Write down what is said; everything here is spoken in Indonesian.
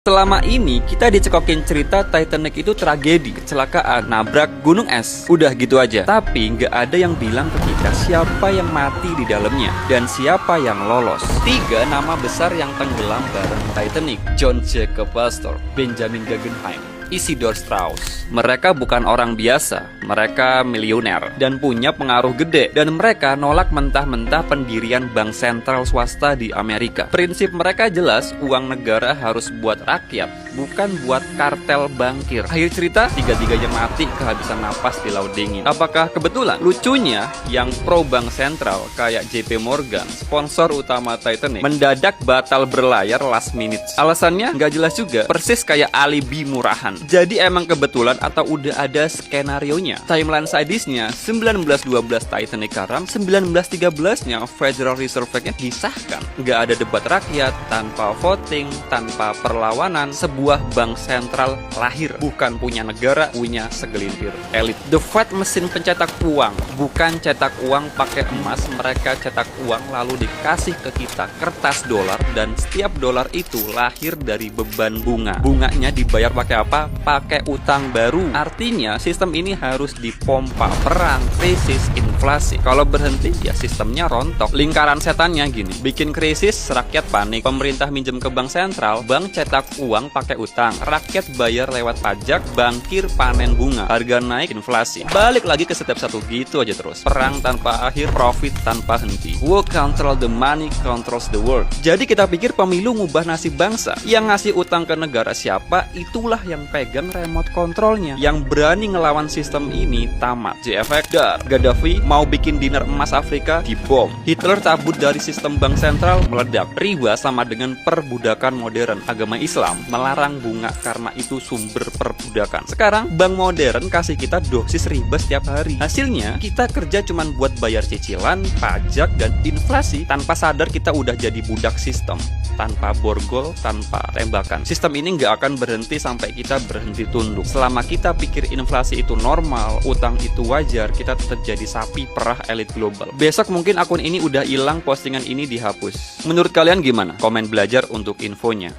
Selama ini kita dicekokin cerita Titanic itu tragedi, kecelakaan, nabrak gunung es. Udah gitu aja. Tapi nggak ada yang bilang ke kita siapa yang mati di dalamnya dan siapa yang lolos. 3 nama besar yang tenggelam bareng Titanic: John Jacob Astor, Benjamin Guggenheim, Isidor Straus. Mereka bukan orang biasa, mereka miliuner dan punya pengaruh gede. Dan mereka nolak mentah-mentah pendirian bank sentral swasta di Amerika. Prinsip mereka jelas, uang negara harus buat rakyat, bukan buat kartel bankir. Akhir cerita, tiga-tiganya mati kehabisan napas di laut dingin. Apakah kebetulan? Lucunya, yang pro bank sentral kayak JP Morgan, sponsor utama Titanic, mendadak batal berlayar last minute. Alasannya nggak jelas juga, persis kayak alibi murahan. Jadi emang kebetulan atau udah ada skenarionya? Timeline sadisnya, 1912 Titanic karam, 1913-nya Federal Reserve Bank-nya disahkan. Nggak ada debat rakyat, tanpa voting, tanpa perlawanan, sebuah bank sentral lahir. Bukan punya negara, punya segelintir elit. The Fed mesin pencetak uang, bukan cetak uang pakai emas. Mereka cetak uang lalu dikasih ke kita kertas dolar, dan setiap dolar itu lahir dari beban bunga. Bunganya dibayar pakai apa? Pakai utang baru. Artinya sistem ini harus dipompa. Perang, krisis, inflasi. Kalau berhenti ya sistemnya rontok. Lingkaran setannya gini, bikin krisis, rakyat panik, pemerintah minjem ke bank sentral, bank cetak uang pakai utang, rakyat bayar lewat pajak, bankir panen bunga, harga naik, inflasi. Balik lagi ke step 1 gitu aja terus. Perang tanpa akhir, profit tanpa henti. Who control the money controls the world. Jadi kita pikir pemilu ngubah nasib bangsa. Yang ngasih utang ke negara siapa, itulah yang pegang remote kontrolnya. Yang berani ngelawan sistem ini tamat. JFK dar. Gaddafi mau bikin dinner emas Afrika, dibom. Hitler cabut dari sistem bank sentral, meledak. Riba sama dengan perbudakan modern. Agama Islam melarang bunga karena itu sumber perbudakan. Sekarang bank modern kasih kita dosis riba setiap hari. Hasilnya kita kerja cuman buat bayar cicilan, pajak, dan inflasi. Tanpa sadar kita udah jadi budak sistem. Tanpa borgol, tanpa tembakan. Sistem ini nggak akan berhenti sampai kita berhenti tunduk. Selama kita pikir inflasi itu normal, utang itu wajar, kita tetap jadi sapi perah elit global. Besok mungkin akun ini udah hilang, postingan ini dihapus. Menurut kalian gimana? Komen belajar untuk infonya.